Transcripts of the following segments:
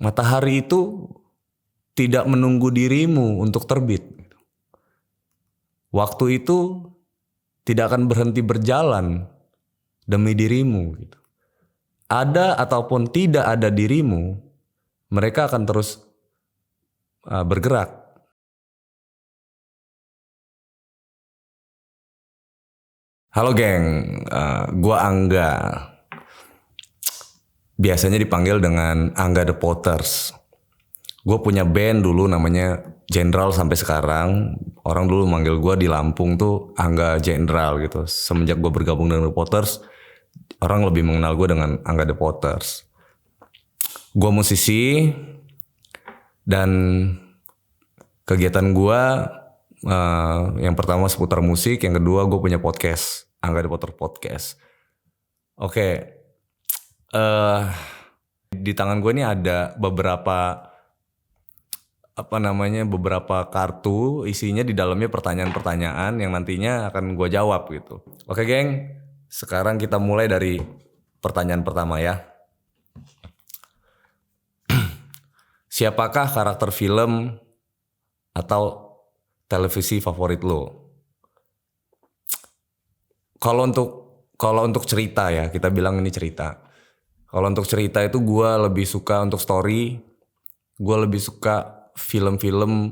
matahari itu tidak menunggu dirimu untuk terbit. Waktu itu tidak akan berhenti berjalan demi dirimu. Ada ataupun tidak ada dirimu, mereka akan terus bergerak. Halo geng, gua Angga. Biasanya dipanggil dengan Angga The Potters. Gue punya band dulu namanya Jenderal sampai sekarang. Orang dulu manggil gue di Lampung tuh Angga Jenderal gitu. Semenjak gue bergabung dengan The Potters, orang lebih mengenal gue dengan Angga The Potters. Gue musisi dan kegiatan gue yang pertama seputar musik, yang kedua gue punya podcast, Angga The Potters Podcast. Oke. Di tangan gue ini ada beberapa kartu, isinya di dalamnya pertanyaan-pertanyaan yang nantinya akan gue jawab gitu. Oke geng, sekarang kita mulai dari pertanyaan pertama ya. Siapakah karakter film atau televisi favorit lo? Kalau untuk cerita ya, kita bilang ini cerita. Kalau untuk cerita itu gue lebih suka untuk story, gue lebih suka film-film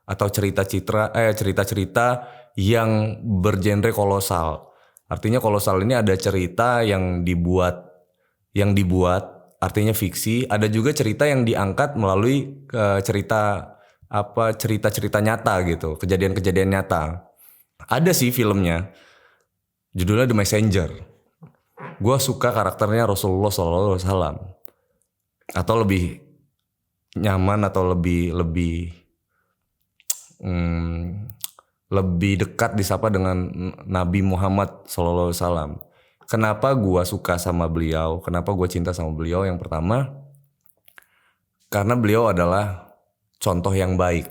atau cerita-cerita yang bergenre kolosal. Artinya kolosal ini ada cerita yang dibuat artinya fiksi, ada juga cerita yang diangkat melalui cerita-cerita nyata gitu, kejadian-kejadian nyata. Ada sih filmnya, judulnya The Messenger. Gue suka karakternya Rasulullah SAW, atau lebih nyaman atau lebih dekat disapa dengan Nabi Muhammad SAW. Kenapa gue suka sama beliau? Kenapa gue cinta sama beliau? Yang pertama, karena beliau adalah contoh yang baik.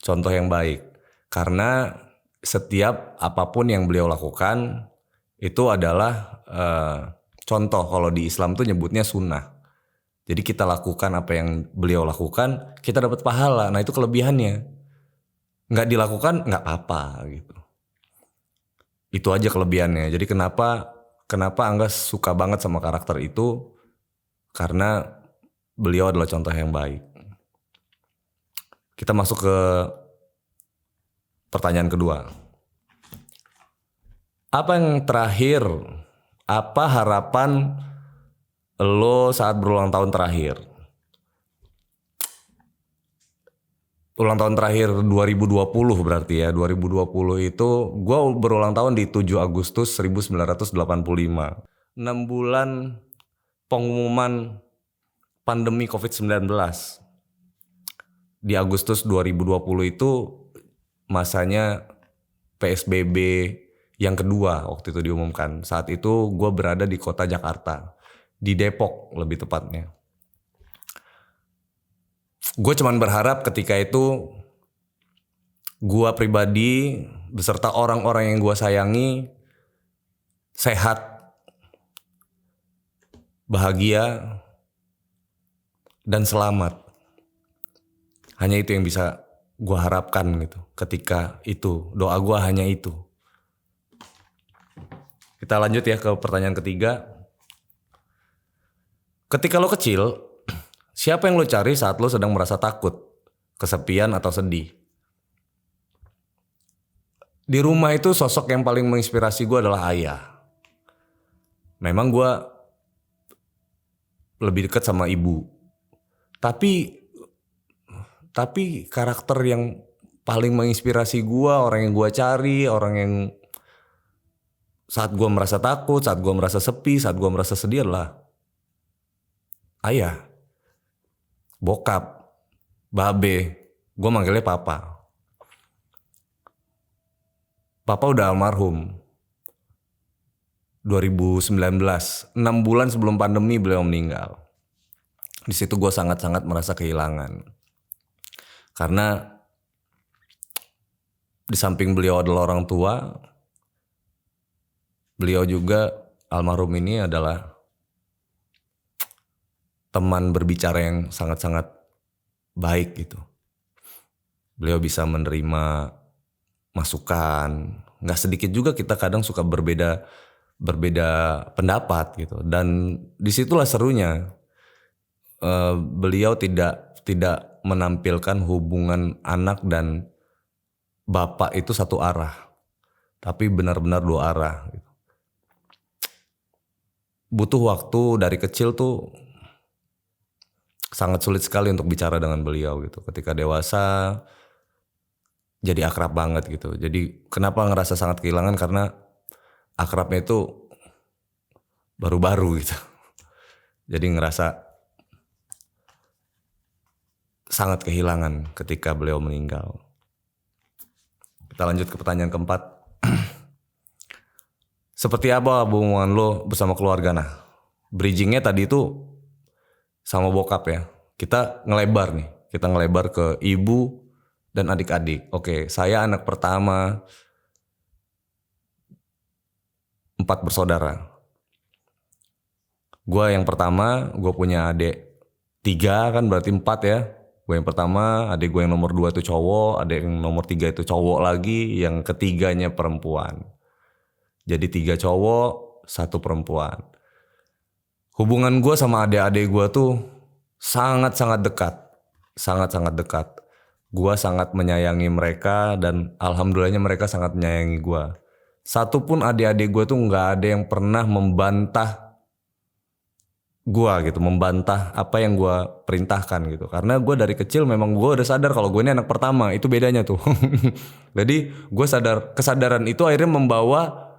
Contoh yang baik. Karena setiap apapun yang beliau lakukan itu adalah contoh. Kalau di Islam tuh nyebutnya sunnah. Jadi kita lakukan apa yang beliau lakukan, kita dapat pahala. Nah itu kelebihannya. Nggak dilakukan nggak apa-apa gitu. Itu aja kelebihannya. Jadi kenapa Angga suka banget sama karakter itu? Karena beliau adalah contoh yang baik. Kita masuk ke pertanyaan kedua. Apa harapan lo saat berulang tahun terakhir? Ulang tahun terakhir 2020 berarti ya. 2020 itu gue berulang tahun di 7 Agustus 1985. 6 bulan pengumuman pandemi COVID-19. Di Agustus 2020 itu masanya PSBB yang kedua waktu itu diumumkan. Saat itu gue berada di kota Jakarta. Di Depok lebih tepatnya. Gue cuman berharap ketika itu gue pribadi beserta orang-orang yang gue sayangi sehat, bahagia, dan selamat. Hanya itu yang bisa gue harapkan gitu. Ketika itu doa gue hanya itu. Kita lanjut ya ke pertanyaan ketiga. Ketika lo kecil, siapa yang lo cari saat lo sedang merasa takut, kesepian atau sedih? Di rumah itu sosok yang paling menginspirasi gue adalah ayah. Memang gue lebih dekat sama ibu. Tapi karakter yang paling menginspirasi gue, orang yang gue cari, orang yang saat gue merasa takut, saat gue merasa sepi, saat gue merasa sedih adalah ayah. Bokap, babe, gue manggilnya papa. Papa udah almarhum 2019, 6 bulan sebelum pandemi beliau meninggal. Di situ gue sangat-sangat merasa kehilangan. Karena di samping beliau adalah orang tua, beliau juga almarhum ini adalah teman berbicara yang sangat-sangat baik gitu. Beliau bisa menerima masukan. Nggak sedikit juga kita kadang suka berbeda pendapat gitu. Dan disitulah serunya. Beliau tidak menampilkan hubungan anak dan bapak itu satu arah, tapi benar-benar dua arah gitu. Butuh waktu dari kecil tuh sangat sulit sekali untuk bicara dengan beliau gitu. Ketika dewasa jadi akrab banget gitu. Jadi kenapa ngerasa sangat kehilangan, karena akrabnya itu baru-baru gitu. Jadi ngerasa sangat kehilangan ketika beliau meninggal. Kita lanjut ke pertanyaan keempat. Seperti apa hubungan lo bersama keluarga? Nah, bridgingnya tadi itu sama bokap ya. Kita ngelebar nih. Kita ngelebar ke ibu dan adik-adik. Oke, saya anak pertama 4 bersaudara. Gue yang pertama, gue punya adik 3 kan berarti 4 ya. Gue yang pertama, adik gue yang nomor 2 itu cowok, adik yang nomor 3 itu cowok lagi, yang ketiganya perempuan. Jadi 3 cowok, 1 perempuan. Hubungan gue sama adik-adik gue tuh sangat-sangat dekat. Sangat-sangat dekat. Gue sangat menyayangi mereka dan alhamdulillahnya mereka sangat menyayangi gue. Satupun adik-adik gue tuh gak ada yang pernah membantah gue gitu, membantah apa yang gue perintahkan gitu. Karena gue dari kecil memang gue udah sadar kalau gue ini anak pertama, itu bedanya tuh. Jadi gue kesadaran itu akhirnya membawa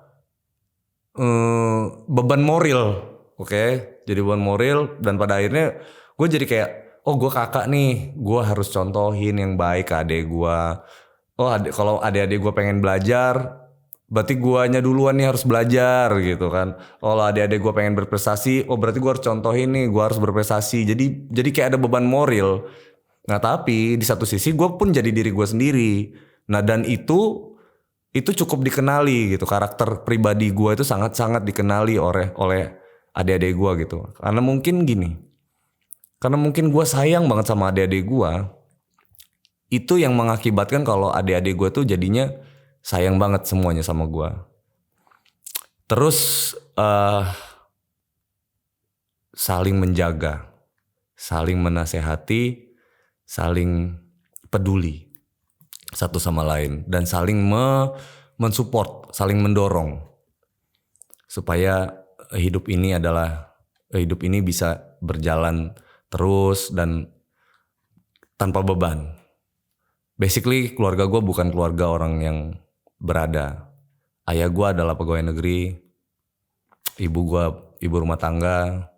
beban moral, oke? Jadi beban moral dan pada akhirnya gue jadi kayak, oh gue kakak nih, gue harus contohin yang baik ke adik gue. Oh kalau adik-adik gue pengen belajar, berarti guanya duluan nih harus belajar gitu kan. Oh adik-adik gue pengen berprestasi, oh berarti gue harus contohin nih, gue harus berprestasi. Jadi kayak ada beban moral. Nah tapi di satu sisi gue pun jadi diri gue sendiri. Nah dan itu cukup dikenali gitu. Karakter pribadi gue itu sangat-sangat dikenali oleh adik-adik gue gitu. Karena mungkin gini, karena mungkin gue sayang banget sama adik-adik gue. Itu yang mengakibatkan kalau adik-adik gue tuh jadinya sayang banget semuanya sama gue. Terus saling menjaga, saling menasehati, saling peduli satu sama lain, dan saling mensupport, saling mendorong supaya hidup ini bisa berjalan terus dan tanpa beban. Basically keluarga gue bukan keluarga orang yang berada. Ayah gue adalah pegawai negeri, ibu gue ibu rumah tangga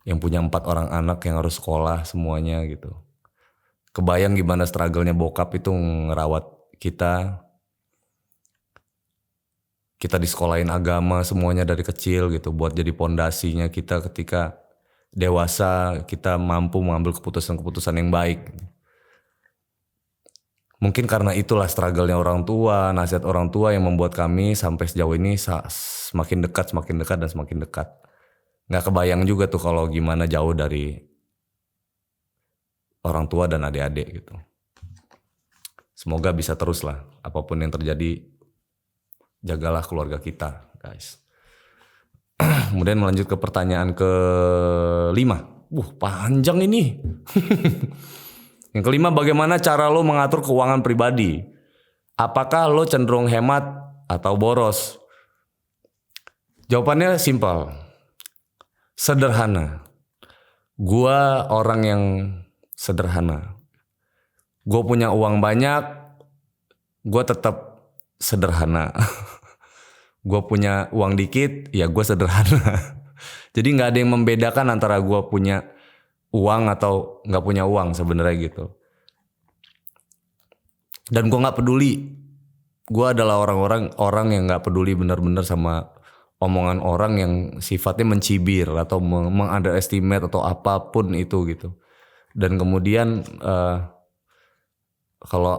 yang punya 4 orang anak yang harus sekolah semuanya gitu. Kebayang gimana struggle-nya bokap itu ngerawat kita. Kita disekolahin agama semuanya dari kecil gitu, buat jadi pondasinya kita ketika dewasa kita mampu mengambil keputusan-keputusan yang baik. Mungkin karena itulah struggle-nya orang tua, nasihat orang tua yang membuat kami sampai sejauh ini semakin dekat dan semakin dekat. Gak kebayang juga tuh kalau gimana jauh dari orang tua dan adik-adik gitu. Semoga bisa terus lah, apapun yang terjadi, jagalah keluarga kita guys. Kemudian melanjut ke pertanyaan ke-5. Panjang ini. Yang kelima, bagaimana cara lo mengatur keuangan pribadi? Apakah lo cenderung hemat atau boros? Jawabannya simpel, sederhana. Gua orang yang sederhana. Gue punya uang banyak, gue tetap sederhana. Gue punya uang dikit, ya gue sederhana. Jadi nggak ada yang membedakan antara gue punya uang atau nggak punya uang sebenarnya gitu. Dan gue nggak peduli. Gue adalah orang yang nggak peduli benar-benar sama omongan orang yang sifatnya mencibir atau meng-underestimate atau apapun itu gitu. Dan kemudian kalau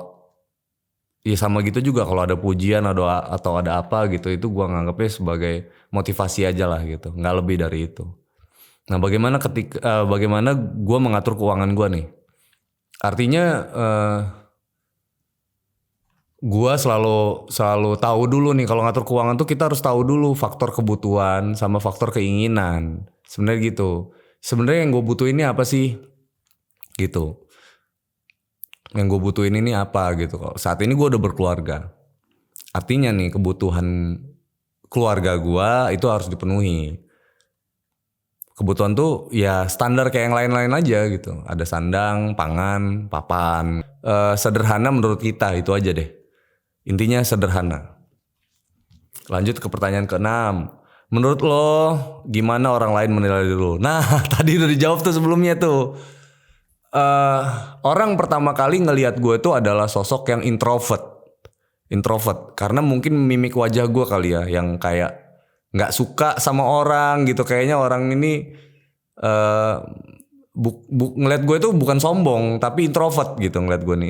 ya sama gitu juga kalau ada pujian atau ada apa gitu, itu gue nganggapnya sebagai motivasi aja lah gitu, nggak lebih dari itu. Nah, bagaimana gue mengatur keuangan gue nih? Artinya gue selalu tahu dulu nih kalau ngatur keuangan tuh kita harus tahu dulu faktor kebutuhan sama faktor keinginan. Sebenarnya gitu. Sebenarnya yang gue butuhin ini apa sih? Gitu. Yang gue butuhin ini apa gitu. Saat ini gue udah berkeluarga. Artinya nih kebutuhan keluarga gue itu harus dipenuhi. Kebutuhan tuh ya standar kayak yang lain-lain aja gitu. Ada sandang, pangan, papan. Sederhana menurut kita itu aja deh. Intinya sederhana. Lanjut ke pertanyaan ke-6. Menurut lo gimana orang lain menilai diri lo? Nah tadi udah dijawab tuh sebelumnya tuh. Orang pertama kali ngelihat gue tuh adalah sosok yang introvert karena mungkin mimik wajah gue kali ya yang kayak nggak suka sama orang gitu. Kayaknya orang ini ngelihat gue tuh bukan sombong tapi introvert gitu ngelihat gue nih.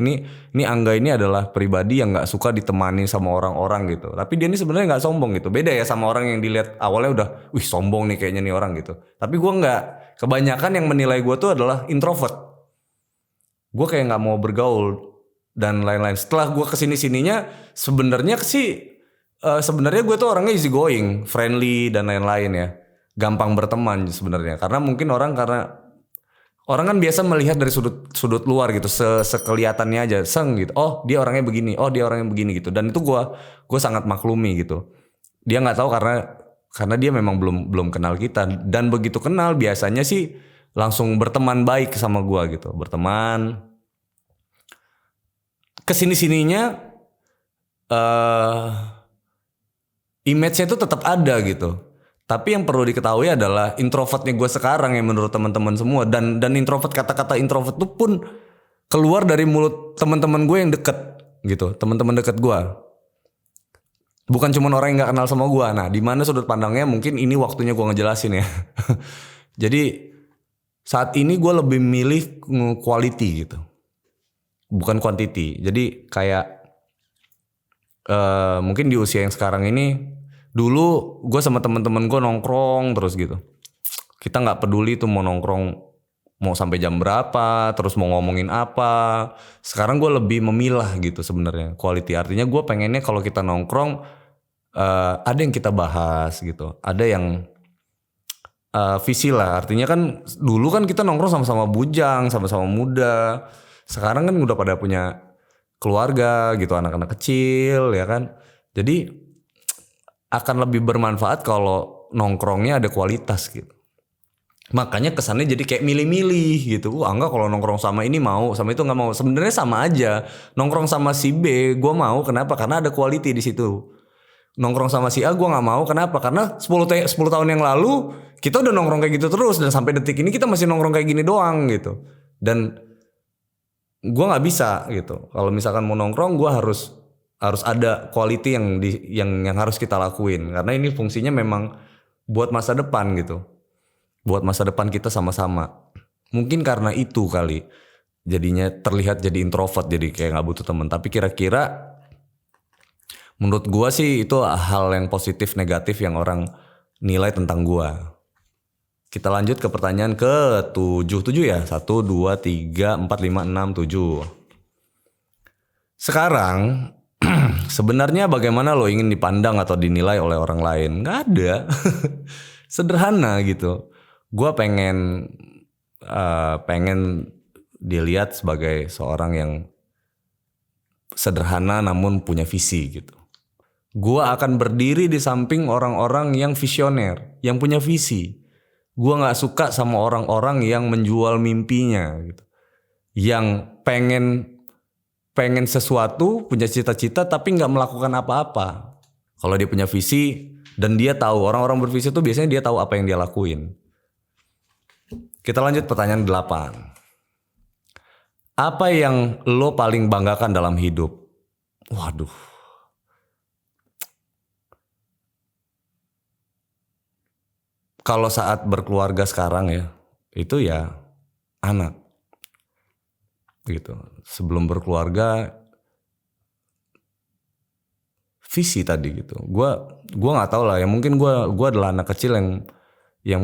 Ini Angga ini adalah pribadi yang nggak suka ditemani sama orang-orang gitu. Tapi dia ini sebenarnya nggak sombong gitu. Beda ya sama orang yang dilihat awalnya udah, wih sombong nih kayaknya nih orang gitu. Tapi gue nggak. Kebanyakan yang menilai gue tuh adalah introvert. Gue kayak nggak mau bergaul dan lain-lain. Setelah gue kesini-sininya sebenarnya sebenarnya gue tuh orangnya easy going, friendly dan lain-lain ya. Gampang berteman sebenarnya. Karena mungkin orang kan biasa melihat dari sudut luar gitu, sekelihatannya aja, gitu. Oh dia orangnya begini, oh dia orangnya begini gitu. Dan itu gue sangat maklumi gitu. Dia nggak tahu karena dia memang belum kenal kita. Dan begitu kenal biasanya sih langsung berteman baik sama gue gitu, berteman. Kesini sininya image-nya itu tetap ada gitu. Tapi yang perlu diketahui adalah introvertnya gue sekarang yang menurut teman-teman semua dan introvert, kata-kata introvert itu pun keluar dari mulut teman-teman gue yang deket gitu, teman-teman deket gue. Bukan cuma orang yang nggak kenal sama gue. Nah, di mana sudut pandangnya mungkin ini waktunya gue ngejelasin ya. Jadi saat ini gue lebih milih quality gitu, bukan quantity. Jadi kayak mungkin di usia yang sekarang ini. Dulu gue sama temen-temen gue nongkrong terus gitu. Kita nggak peduli tuh mau nongkrong mau sampai jam berapa, terus mau ngomongin apa. Sekarang gue lebih memilah gitu sebenarnya quality. Artinya gue pengennya kalau kita nongkrong ada yang kita bahas gitu. Ada yang visi lah. Artinya kan dulu kan kita nongkrong sama-sama bujang, sama-sama muda. Sekarang kan udah pada punya keluarga gitu, anak-anak kecil ya kan. Jadi akan lebih bermanfaat kalau nongkrongnya ada kualitas gitu. Makanya kesannya jadi kayak milih-milih gitu. Enggak, kalau nongkrong sama ini mau, sama itu nggak mau. Sebenarnya sama aja. Nongkrong sama si B, gue mau. Kenapa? Karena ada quality di situ. Nongkrong sama si A, gue nggak mau. Kenapa? Karena 10 tahun yang lalu kita udah nongkrong kayak gitu terus dan sampai detik ini kita masih nongkrong kayak gini doang gitu. Dan gue nggak bisa gitu. Kalau misalkan mau nongkrong, gue harus ada quality yang harus kita lakuin karena ini fungsinya memang buat masa depan gitu, buat masa depan kita sama-sama. Mungkin karena itu kali jadinya terlihat jadi introvert, jadi kayak nggak butuh teman. Tapi kira-kira menurut gua sih itu hal yang positif negatif yang orang nilai tentang gua. Kita lanjut ke pertanyaan ke-7 ya. 1, 2, 3, 4, 5, 6, 7. Sekarang sebenarnya bagaimana lo ingin dipandang atau dinilai oleh orang lain? Gak ada. Sederhana gitu. Gue pengen dilihat sebagai seorang yang sederhana namun punya visi gitu. Gue akan berdiri di samping orang-orang yang visioner, yang punya visi. Gue gak suka sama orang-orang yang menjual mimpinya gitu. Yang pengen sesuatu, punya cita-cita tapi nggak melakukan apa-apa. Kalau dia punya visi dan dia tahu, orang-orang bervisi itu biasanya dia tahu apa yang dia lakuin. Kita lanjut pertanyaan 8. Apa yang lo paling banggakan dalam hidup? Waduh. Kalau saat berkeluarga sekarang ya, itu ya anak. Gitu. Sebelum berkeluarga visi tadi gitu. Gua nggak tahu lah ya, mungkin gua adalah anak kecil yang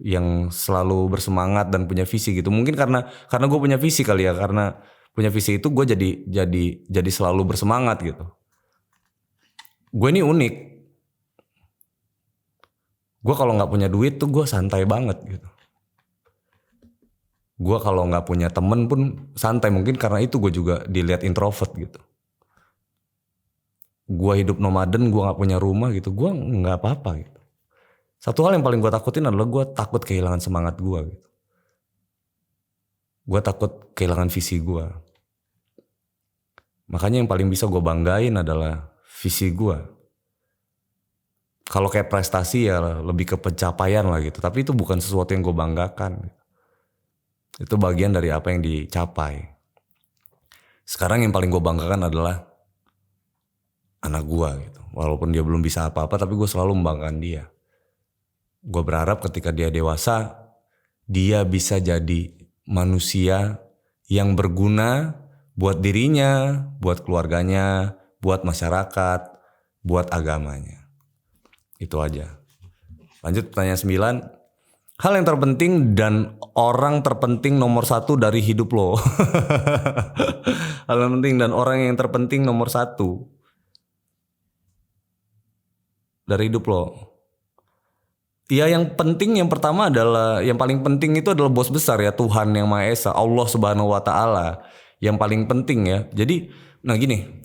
yang selalu bersemangat dan punya visi gitu. Mungkin karena gue punya visi kali ya, karena punya visi itu gue jadi selalu bersemangat gitu. Gue ini unik. Gue kalau nggak punya duit tuh gue santai banget gitu. Gue kalau nggak punya temen pun santai, mungkin karena itu gue juga dilihat introvert gitu. Gue hidup nomaden, gue nggak punya rumah gitu, gue nggak apa-apa gitu. Satu hal yang paling gue takutin adalah gue takut kehilangan semangat gue gitu. Gue takut kehilangan visi gue. Makanya yang paling bisa gue banggain adalah visi gue. Kalau kayak prestasi ya lebih ke pencapaian lah gitu. Tapi itu bukan sesuatu yang gue banggakan. Itu bagian dari apa yang dicapai. Sekarang yang paling gue banggakan adalah anak gue gitu. Walaupun dia belum bisa apa-apa, tapi gue selalu membanggakan dia. Gue berharap ketika dia dewasa, dia bisa jadi manusia yang berguna buat dirinya, buat keluarganya, buat masyarakat, buat agamanya. Itu aja. Lanjut pertanyaan 9. Hal yang terpenting dan orang terpenting nomor 1 dari hidup lo. Hal yang penting dan orang yang terpenting nomor 1 dari hidup lo. Ya yang penting yang pertama adalah, yang paling penting itu adalah bos besar ya, Tuhan Yang Maha Esa, Allah Subhanahu Wa Taala. Yang paling penting ya. Jadi, nah gini.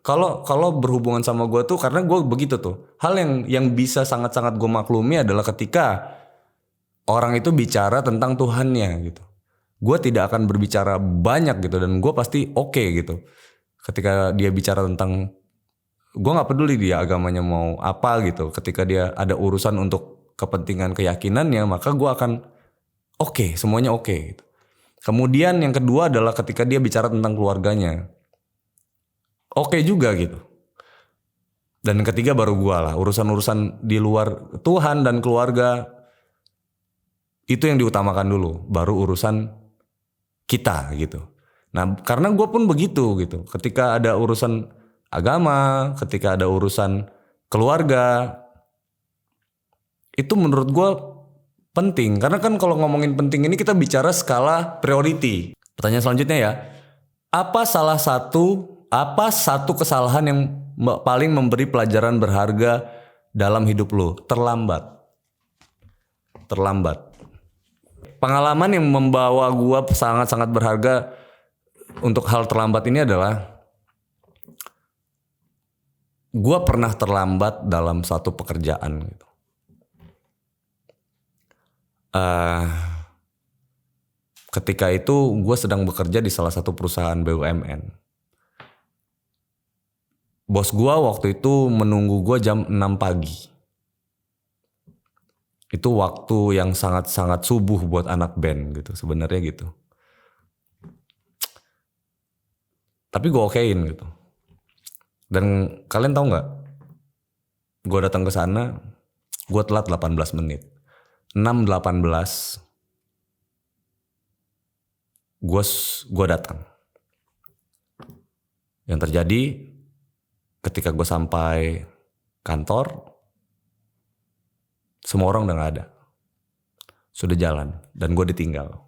Kalau berhubungan sama gue tuh, karena gue begitu tuh. Hal yang bisa sangat-sangat gue maklumi adalah ketika orang itu bicara tentang Tuhannya gitu. Gue tidak akan berbicara banyak gitu, dan gue pasti oke gitu. Ketika dia bicara tentang, gue nggak peduli dia agamanya mau apa gitu. Ketika dia ada urusan untuk kepentingan keyakinannya, maka gue akan oke, semuanya oke gitu. Kemudian yang kedua adalah ketika dia bicara tentang keluarganya. Oke juga gitu. Dan ketiga baru gue lah. Urusan-urusan di luar Tuhan dan keluarga, itu yang diutamakan dulu. Baru urusan kita gitu. Nah karena gue pun begitu gitu. Ketika ada urusan agama, ketika ada urusan keluarga, itu menurut gue penting. Karena kan kalau ngomongin penting ini kita bicara skala priority. Pertanyaan selanjutnya ya. Apa satu kesalahan yang paling memberi pelajaran berharga dalam hidup lo? Terlambat. Pengalaman yang membawa gua sangat-sangat berharga untuk hal terlambat ini adalah gua pernah terlambat dalam satu pekerjaan gitu. Ketika itu gue sedang bekerja di salah satu perusahaan BUMN. Bos gue waktu itu menunggu gue jam 6 pagi. Itu waktu yang sangat-sangat subuh buat anak band gitu, sebenarnya gitu. Tapi gue okein gitu. Dan kalian tahu nggak? Gue datang ke sana, gue telat 18 menit. 6.18 gue datang. Yang terjadi ketika gue sampai kantor, semua orang udah gak ada, sudah jalan, dan gue ditinggal.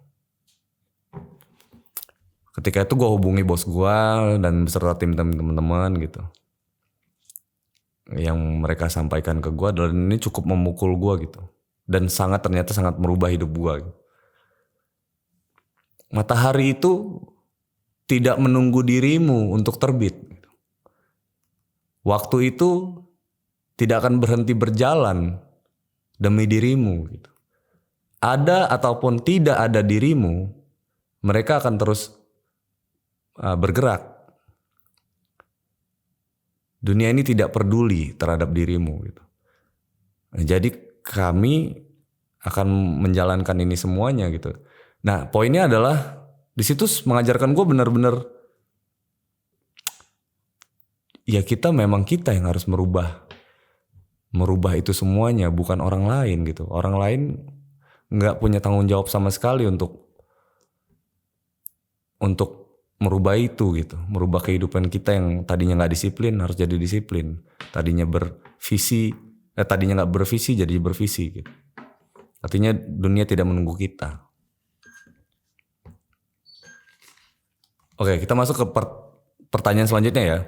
Ketika itu gue hubungi bos gue dan beserta tim teman-teman gitu. Yang mereka sampaikan ke gue adalah ini cukup memukul gue gitu, dan ternyata sangat merubah hidup gue gitu. Matahari itu tidak menunggu dirimu untuk terbit. Waktu itu tidak akan berhenti berjalan demi dirimu. Ada ataupun tidak ada dirimu, mereka akan terus bergerak. Dunia ini tidak peduli terhadap dirimu. Jadi kami akan menjalankan ini semuanya gitu. Nah poinnya adalah di situ mengajarkan gue benar-benar ya kita yang harus merubah itu semuanya, bukan orang lain gitu. Orang lain nggak punya tanggung jawab sama sekali untuk merubah itu gitu, merubah kehidupan kita yang tadinya nggak disiplin harus jadi disiplin, tadinya Tadinya nggak bervisi jadi bervisi gitu. Artinya dunia tidak menunggu kita. Oke, kita masuk ke pertanyaan selanjutnya ya.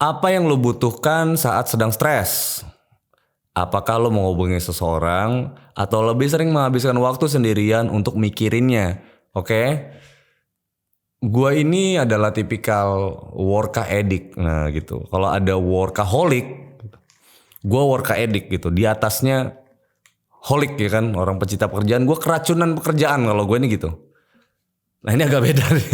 Apa yang lo butuhkan saat sedang stres? Apakah lo menghubungi seseorang atau lebih sering menghabiskan waktu sendirian untuk mikirinnya? Oke. Gua ini adalah tipikal workaholic. Nah gitu. Kalau ada workaholic, gua workaholic gitu. Di atasnya holic ya kan, orang pecinta pekerjaan. Gua keracunan pekerjaan kalau gue ini gitu. Nah ini agak beda nih.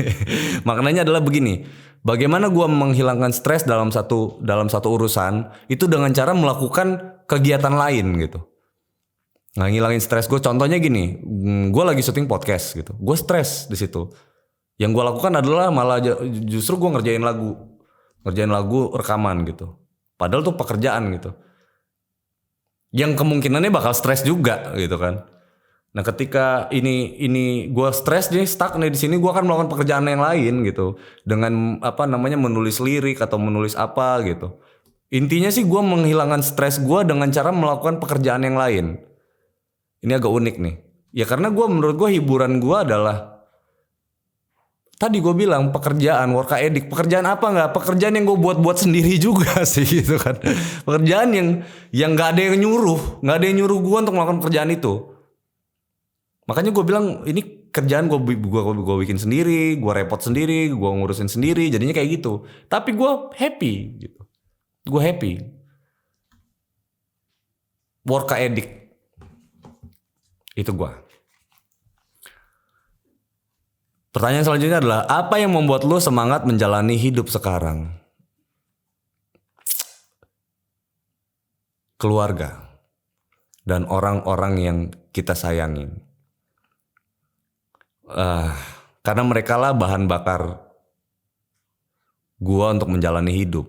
Maknanya adalah begini. Bagaimana gue menghilangkan stres dalam satu urusan itu dengan cara melakukan kegiatan lain gitu. Nah ngilangin stres gue contohnya gini. Gue lagi syuting podcast gitu. Gue stres di situ. Yang gue lakukan adalah malah justru gue ngerjain lagu rekaman gitu. Padahal tuh pekerjaan gitu. Yang kemungkinannya bakal stres juga gitu kan. Nah ketika ini gue stres nih stuck nih di sini, gue akan melakukan pekerjaan yang lain gitu dengan menulis lirik atau menulis apa gitu. Intinya sih gue menghilangkan stres gue dengan cara melakukan pekerjaan yang lain. Ini agak unik nih. Ya karena menurut gue hiburan gue adalah tadi gue bilang pekerjaan workaholic. Pekerjaan apa nggak? Pekerjaan yang gue buat sendiri juga sih gitu kan. Pekerjaan yang nggak ada yang nyuruh gue untuk melakukan pekerjaan itu. Makanya gue bilang ini kerjaan gue bikin sendiri, gue repot sendiri, gue ngurusin sendiri, jadinya kayak gitu. Tapi gue happy gitu. Gue happy. Workaholic. Itu gue. Pertanyaan selanjutnya adalah apa yang membuat lo semangat menjalani hidup sekarang? Keluarga dan orang-orang yang kita sayangin. Karena mereka lah bahan bakar gua untuk menjalani hidup.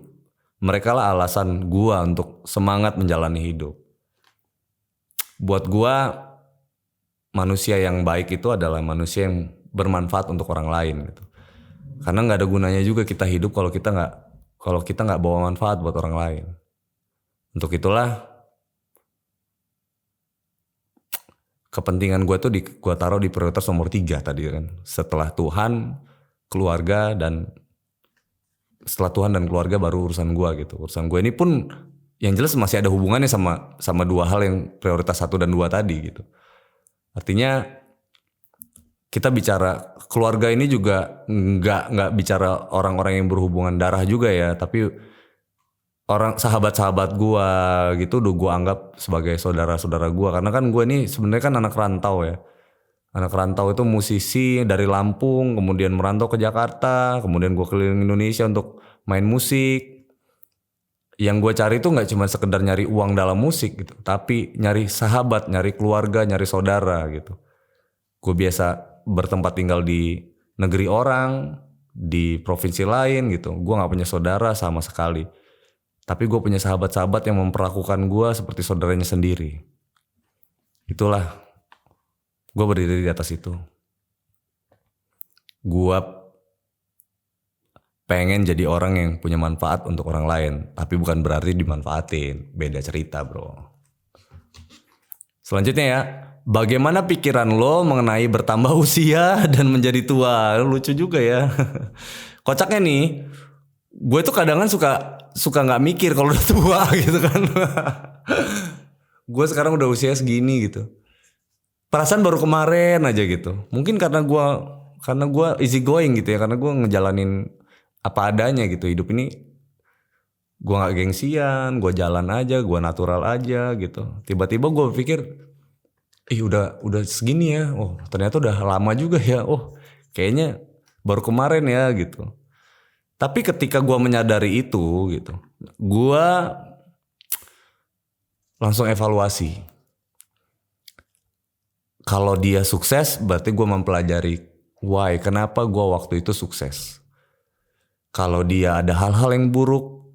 Mereka lah alasan gua untuk semangat menjalani hidup. Buat gua manusia yang baik itu adalah manusia yang bermanfaat untuk orang lain gitu. Karena nggak ada gunanya juga kita hidup kalau kita nggak bawa manfaat buat orang lain. Untuk itulah kepentingan gue tuh gue taruh di prioritas nomor 3 tadi kan. Setelah Tuhan, keluarga dan baru urusan gue gitu. Urusan gue ini pun yang jelas masih ada hubungannya sama dua hal yang prioritas 1 dan 2 tadi gitu. Artinya kita bicara keluarga ini juga nggak bicara orang-orang yang berhubungan darah juga ya, tapi orang sahabat-sahabat gue gitu udah gue anggap sebagai saudara-saudara gue. Karena kan gue ini sebenarnya kan anak rantau ya. Anak rantau itu musisi dari Lampung, kemudian merantau ke Jakarta, kemudian gue keliling Indonesia untuk main musik. Yang gue cari itu gak cuma sekedar nyari uang dalam musik gitu, tapi nyari sahabat, nyari keluarga, nyari saudara gitu. Gue biasa bertempat tinggal di negeri orang, di provinsi lain gitu. Gue gak punya saudara sama sekali. Tapi gue punya sahabat-sahabat yang memperlakukan gue seperti saudaranya sendiri. Itulah, gue berdiri di atas itu. Gue pengen jadi orang yang punya manfaat untuk orang lain. Tapi bukan berarti dimanfaatin. Beda cerita bro. Selanjutnya ya. Bagaimana pikiran lo mengenai bertambah usia dan menjadi tua? Lucu juga ya. Kocaknya nih. Gue tuh kadang suka nggak mikir kalau udah tua gitu kan. Gue sekarang udah usia segini gitu. Perasaan baru kemarin aja gitu. Mungkin karena gue easy going gitu ya. Karena gue ngejalanin apa adanya gitu. Hidup ini gue nggak gengsian. Gue jalan aja. Gue natural aja gitu. Tiba-tiba gue pikir, udah segini ya. Oh ternyata udah lama juga ya. Oh kayaknya baru kemarin ya gitu. Tapi ketika gue menyadari itu gitu, gue langsung evaluasi. Kalau dia sukses berarti gue mempelajari why, kenapa gue waktu itu sukses. Kalau dia ada hal-hal yang buruk,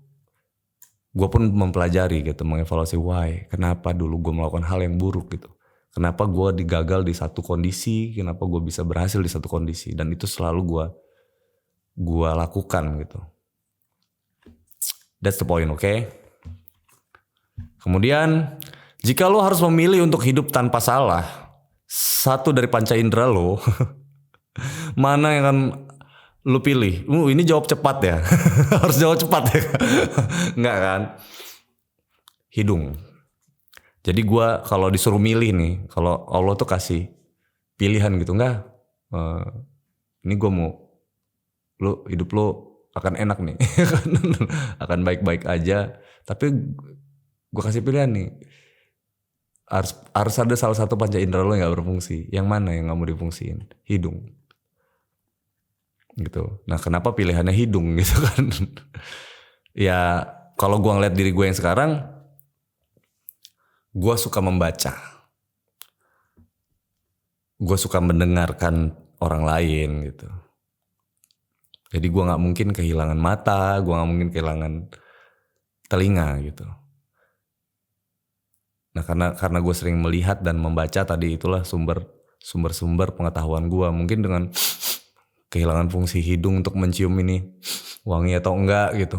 gue pun mempelajari gitu, mengevaluasi why, kenapa dulu gue melakukan hal yang buruk gitu. Kenapa gue digagal di satu kondisi, kenapa gue bisa berhasil di satu kondisi. Dan itu selalu gue lakukan gitu. That's the point, okay? Kemudian jika lo harus memilih untuk hidup tanpa salah, satu dari panca indera lo, mana yang akan lo pilih? Ini jawab cepat ya. Harus jawab cepat ya. Enggak kan? Hidung. Jadi gue kalau disuruh milih nih, kalau Allah tuh kasih pilihan gitu, enggak, ini gue mau, hidup lo akan enak nih, akan baik-baik aja. Tapi gue kasih pilihan nih, harus ada salah satu panca indera lo yang gak berfungsi. Yang mana yang gak mau difungsiin? Hidung. Gitu. Nah kenapa pilihannya hidung gitu kan? Ya kalau gue ngeliat diri gue yang sekarang, gue suka membaca, gue suka mendengarkan orang lain gitu. Jadi gue nggak mungkin kehilangan mata, gue nggak mungkin kehilangan telinga gitu. Nah karena gue sering melihat dan membaca tadi, itulah sumber pengetahuan gue. Mungkin dengan kehilangan fungsi hidung untuk mencium ini wangi atau enggak gitu,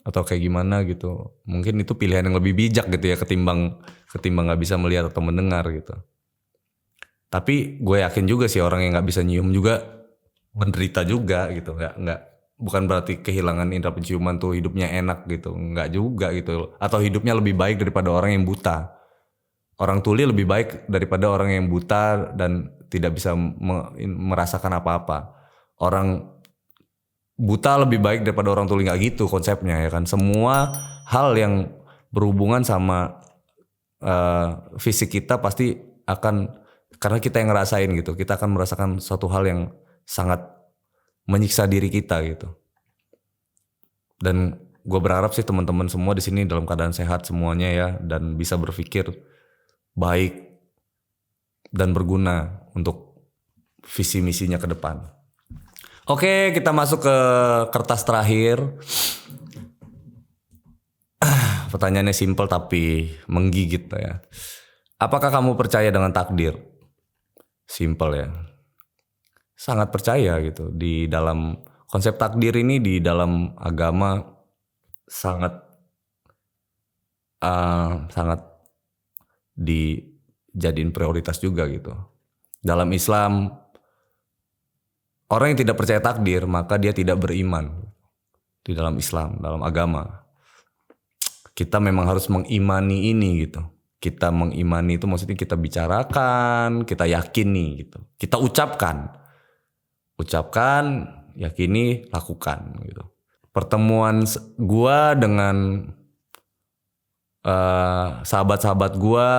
atau kayak gimana gitu, mungkin itu pilihan yang lebih bijak gitu ya, ketimbang nggak bisa melihat atau mendengar gitu. Tapi gue yakin juga sih orang yang nggak bisa nyium juga menderita juga gitu. Nggak, bukan berarti kehilangan indera penciuman tuh hidupnya enak gitu, nggak juga gitu. Atau hidupnya lebih baik daripada orang yang buta. Orang tuli lebih baik daripada orang yang buta dan tidak bisa merasakan apa-apa. Orang buta lebih baik daripada orang tuli, nggak gitu konsepnya ya kan. Semua hal yang berhubungan sama fisik kita pasti akan, karena kita yang ngerasain gitu, kita akan merasakan suatu hal yang sangat menyiksa diri kita gitu. Dan gue berharap sih teman-teman semua di sini dalam keadaan sehat semuanya ya, dan bisa berpikir baik dan berguna untuk visi misinya ke depan. Oke, kita masuk ke kertas terakhir. Pertanyaannya simpel tapi menggigit ya. Apakah kamu percaya dengan takdir? Simpel ya. Sangat percaya gitu. Di dalam konsep takdir ini di dalam agama sangat dijadiin prioritas juga gitu. Dalam Islam, orang yang tidak percaya takdir maka dia tidak beriman. Di dalam Islam, dalam agama, kita memang harus mengimani ini gitu. Kita mengimani itu maksudnya kita bicarakan, kita yakini gitu. Kita ucapkan, yakini, lakukan gitu. Pertemuan gua dengan sahabat-sahabat gua,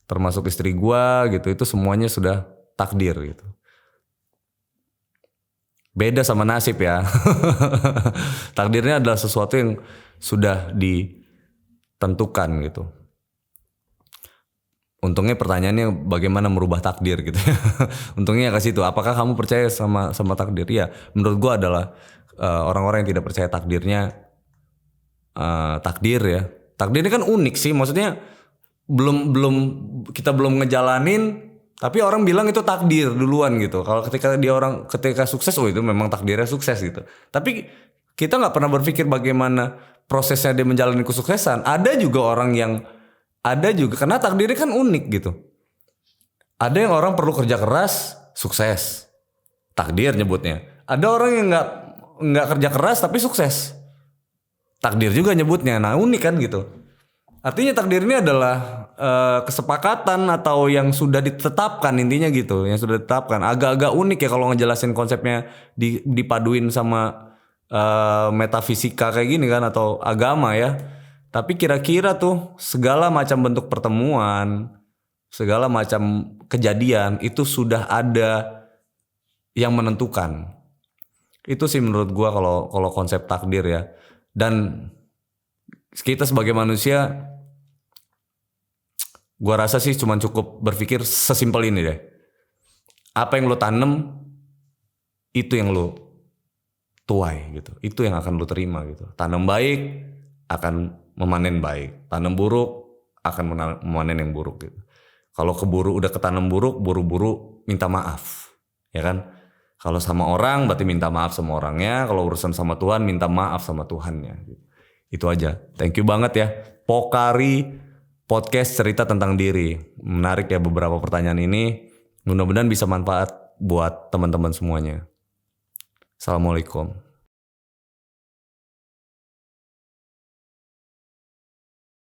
termasuk istri gua gitu, itu semuanya sudah takdir gitu. Beda sama nasib ya. Takdirnya adalah sesuatu yang sudah ditentukan gitu. Untungnya pertanyaannya bagaimana merubah takdir gitu. Untungnya ke situ. Apakah kamu percaya sama takdir? Ya, menurut gua adalah orang-orang yang tidak percaya takdirnya takdir ya. Takdir ini kan unik sih, maksudnya kita belum ngejalanin, tapi orang bilang itu takdir duluan gitu. Kalau ketika sukses, oh itu memang takdirnya sukses gitu. Tapi kita nggak pernah berpikir bagaimana prosesnya dia menjalani kesuksesan. Ada juga karena takdirnya kan unik gitu. Ada yang orang perlu kerja keras, sukses, takdir nyebutnya. Ada orang yang nggak kerja keras tapi sukses, takdir juga nyebutnya. Nah unik kan gitu. Artinya takdir ini adalah kesepakatan atau yang sudah ditetapkan, intinya gitu, yang sudah ditetapkan. Agak-agak unik ya kalau ngejelasin konsepnya dipaduin sama metafisika kayak gini kan, atau agama ya. Tapi kira-kira tuh segala macam bentuk pertemuan, segala macam kejadian itu sudah ada yang menentukan. Itu sih menurut gua kalau konsep takdir ya. Dan kita sebagai manusia, gua rasa sih cuma cukup berpikir sesimpel ini deh. Apa yang lo tanam, itu yang lo tuai gitu. Itu yang akan lo terima gitu. Tanam baik akan memanen baik. Tanam buruk akan memanen yang buruk gitu. Kalau udah ketanam buruk, buru-buru minta maaf. Ya kan? Kalau sama orang berarti minta maaf sama orangnya. Kalau urusan sama Tuhan minta maaf sama Tuhannya gitu. Itu aja. Thank you banget ya. Pokari podcast cerita tentang diri. Menarik ya beberapa pertanyaan ini. Mudah-mudahan bisa manfaat buat teman-teman semuanya. Assalamualaikum.